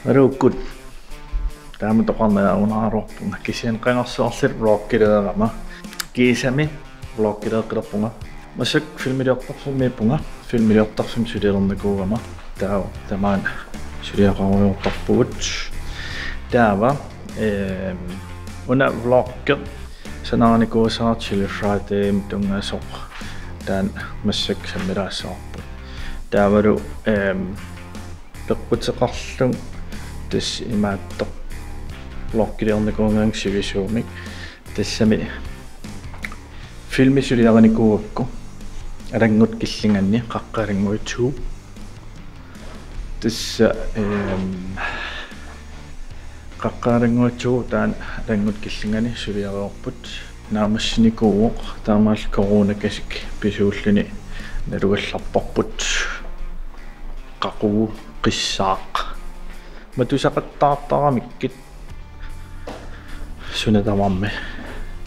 Arukut. Tama to kana unaro kisian kana sosir vloggiliorama. Kisami vloggiliorpoq. Masak filmiliortarfimmipunga. Filmiliortarfim suliernakugama. Taman suliaqaruyortarpugut. Taava una vlogger sanarnikuusaar chili friday tungasoq. Tan masak samiraassaarput. Taavalu peqqutseqarlung tas imaattoq vloggiliornakuungang sivisuumik tassami filmisuliaranikuukku alangut killinganni qaqqalinguituu tassa qaqqalinguituu taan alangut killingani suliariorput naamassinikууq taamaal coronakasik pisuulluni nalugallarparput qaquu qissaaq matusaqattaartaramikkit sunatamarmi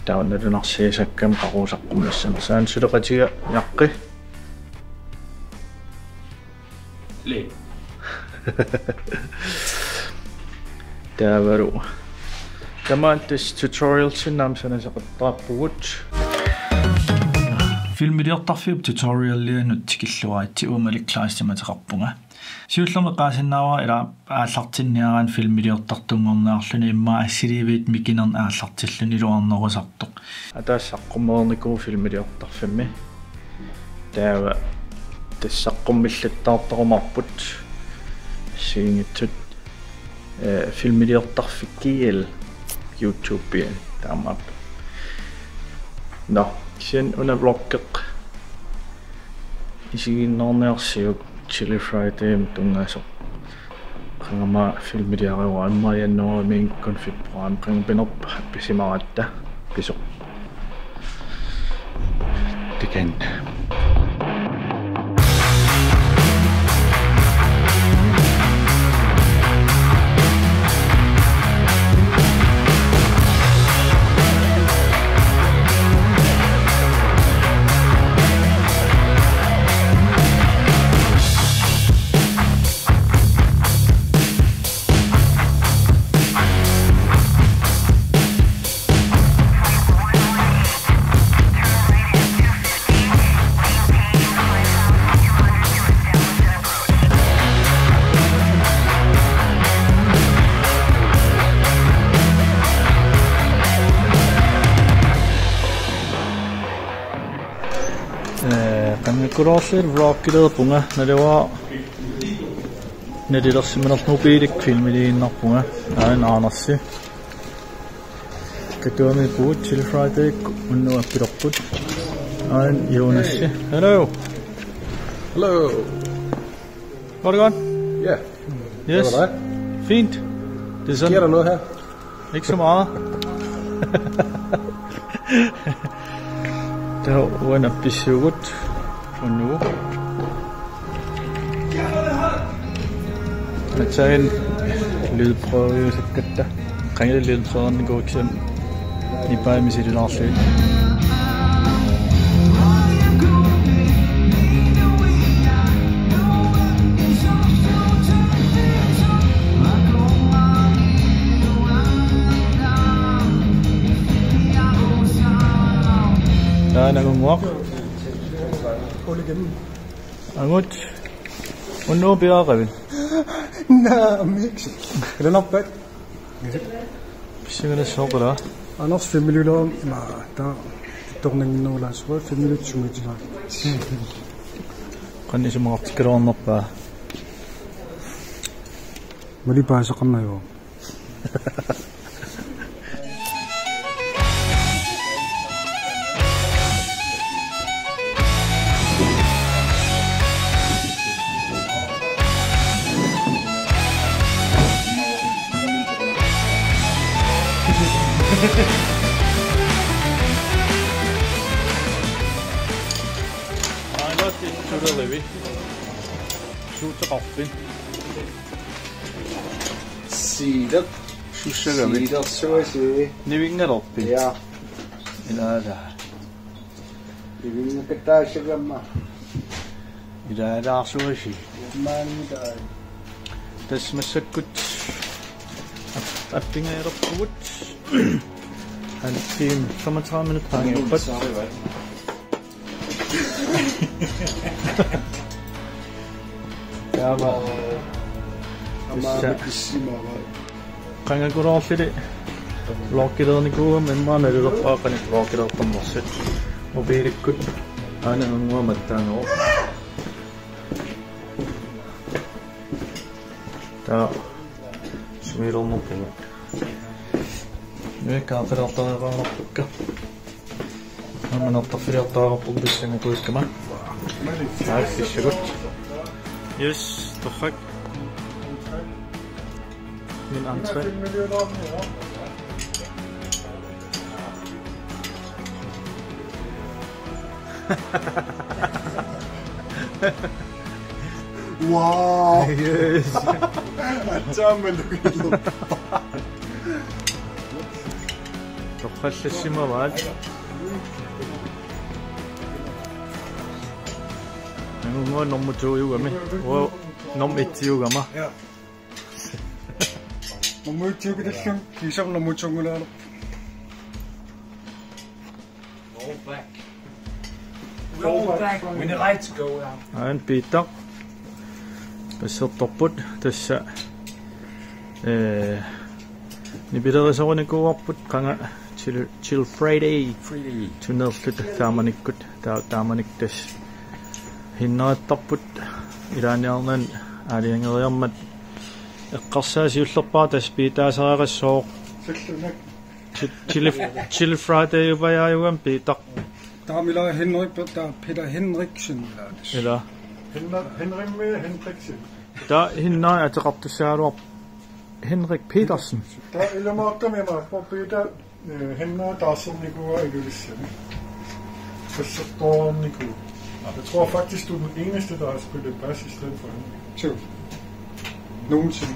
taunalunarsiisakkam qaquusaqqummassama saan suleqatiga yaqqi le taavaru tamaantas tutorialsinnaam sanasaqattaarpugut filmiliortarfiup tutoriallianut tikilluaatti Malik Kleist mateqarpunga siullama qaasinnaava ila aallartinniaraan filmiliortartungornaarluni imma assiliivit mikinern aallartilluni luarnerusartoq ataassaqqummornikuu filmiliortarfimmi taava tassaqqummillattaartarumarput siingitsut filmiliortarfikkiil YouTube taamaap no sen una vloggeq isiginnernersiuk chili friday tungasoq qangama filmiliaruwa immayanneruming konfitprogram qangpinerp appisimaarmata pisoq tikan Kurosir vloggiliorpunga nalua nalilersimanernupiilik filmiliinnerpunga aanarsi katuami puut chili friday unnu appilerput aan Jonassi hello var det godt? Ja. Yes. Fint. Det er sådan. Sker der noget her? Ikke så meget. Der var en episode for nu. Jeg tager en lydprøve, så kan der kringe det lydprøven, den går eksempel. I bare med sit larsøg. Der er nangungwak. Angut. Unno biarqavin. Mix. Den op bag. Sigala soqala. Annars 5 minutter. Nej, der torningen la så 5 minutter sumidla. Qanni sumartikkalaarnerpaa. Mali paasaqanna yo. Levi. Suutaqarpin. Siidat. Sussagami. Siidat suasi. Nivingalerpi. Ja. Ilaala. Nivingattaassagamma. Ilaalaarsuasi. Maannitai. tässä massakkut appingeerpoq haltiin 35 minutter hangeuppat Java qangakurorlili vloggiliornikuum immaanalulerpaaqani vloggiliortammersit mobiilikkut aana unguamattaangeru taa sumiilornerpugu nuikkaaqilortareeraanarpukka ammanertarfiliortaararpuk pissangukuikkama aassissagut yes torrak min entré Wow! yes Ataaman lukillu. torrallassimavat nunguan normutuujugami o normitsiugama Ja. Normutuugilallum kisam normutungulaarlu. Roll back. When the lights go out. Ein Peter. Passertorput tassa nibiderisorinikuarput qanga chill Friday. Tunerlut taamanikkut taamaniktas hinnaattarput ilaaniarnan aaliangeriarmat eqqarsaasiullerpaa tas piitaasereerassoo Sellunak. chill Friday upayaayugam Peter. Taamila Henrik Peter Henriksen laadis. Ila Henriksen. da hinna ataqartussaaluar Henrik Petersen. Der ilmaaqkamima Peter Henna taasernikuwa igulissani. Passertorniku. Jeg tror faktisk, du er den eneste, der har spillet bas i stedet for Henrik. Så. Nogensinde.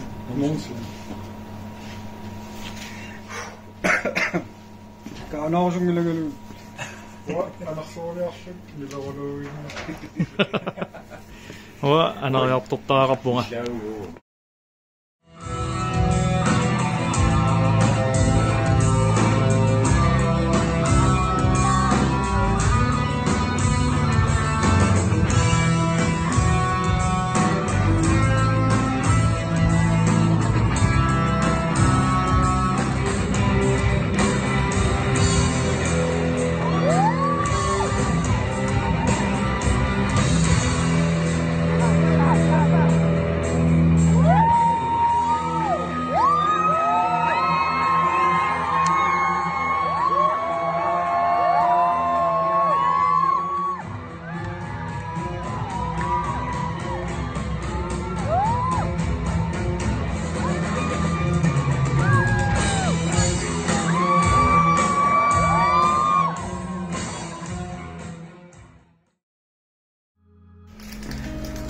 Kaanaa sun milläkö anna sooliarsut, millä on Huwa anariartortaaqarpunga.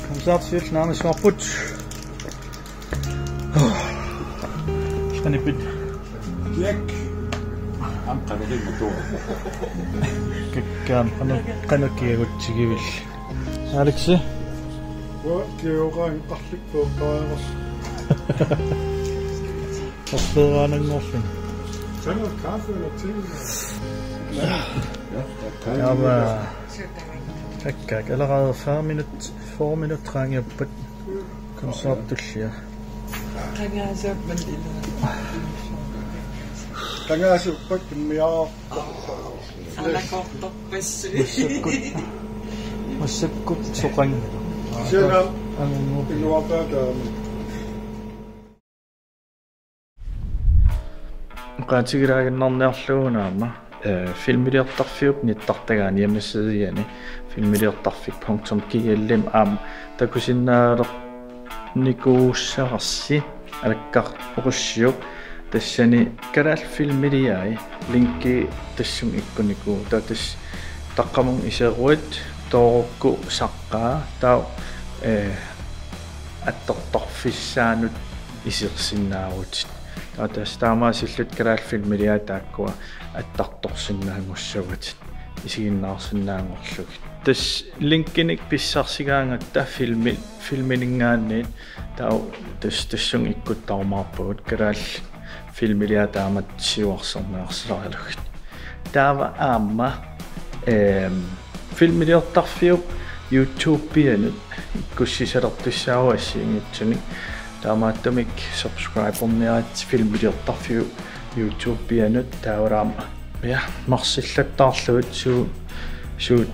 Koncertsylt nærmest forbudt. Skal ni bytte? Jæk. Kan du give ud til givel? Alexi? Hvor giver en qarlik på bæres. Forstår han en morfing? Tag noget kaffe eller te. Ja, men... Kak, allerede 4 minutter trænger jeg på koncertduljer. Tangaasu pakmiaa. Massakkut soqang. Siellä inuapäätä. qaatigilaagannarniarluunaama filmiliortarfiup nittartagaani yammassidiani filmiliortarfik.kiallim aam takusinnaaleq nikuussarassi alakkar oqussiup tassani kalaal filmiliai linkki tassum ikkuniku tatas taqqamun iseruat toorukku saqqaa taa attortorfissaanut isirsinnaarutit tatas taamaasillut kalaal filmiliai taakkua attartorsinnaangussugut isiginnaarsinnaangorlugit tas linkinik pissarsigaangatta filminingaanniit tau tassun ikkuttarmaarpugut kalaall filmiliataamat siuarserneersarilugit taava aamma filmiliortarfiup YouTube-pianut ikkussisalertussaaru assiingitsuni taamaattamik subscriberniaat filmiliortarfiu YouTube-pianut taavaraama ja marsillattaarlugut suut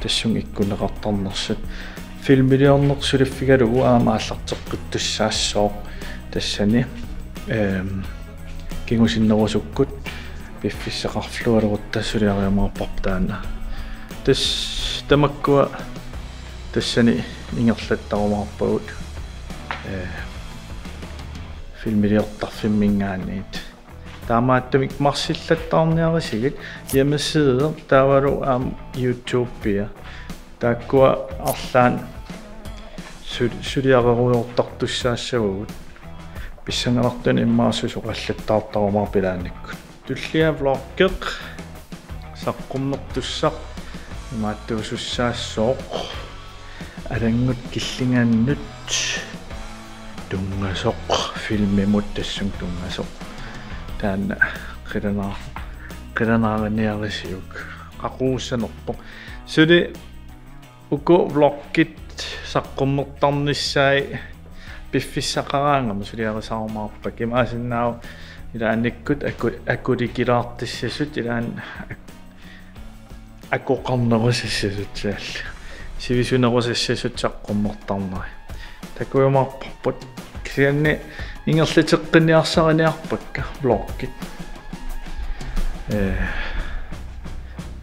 tassun ikkuneqartarnersut filmiliornersuliffigalugu aama аллартеққуттуссаассоо тассани кингусиннерусуккут пиффиссақарфлуалерутассулиариамаарпартаана тас тамаккуа тассани ингерлаттарумаарпагут filmiliortarfimmingaanniit таамааттамик марсиллаттаарниарисигит ямассидер таавалу аам YouTube-пиа тааккуа арлаан сулиареруйортартуссаассавгут писсангалартани иммаассусоқаллаттаартарумаар пилаанниккут туллиа влоггеқ саққуммертуссақ имааттуусуссаассооқ алангут киллингааннут тунгасоқ филмимут тассун тунгасоқ таана қиланааганиарисиук қақууссанерпо сули уку влоггит саққуммертарниссаи пиффиссақараангама сулиарисаармаарпа кимаасиннаау илаанниккут акуликилаартиссасут илаан акоқарнерусассасутсаал сивисунерусассасут саққуммертарнери такуйумаарпарпут кисианни ингерлитеққиниарсариниарпакка влоггит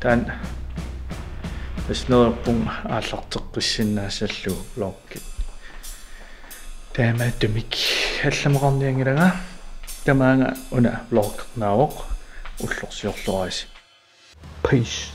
таан эснерпун ааллартеққиссиннаассаллу влоггит таамааттумик алламеқарниангилага тамаанга уна влог наавоқ уллорсиорлуаси peace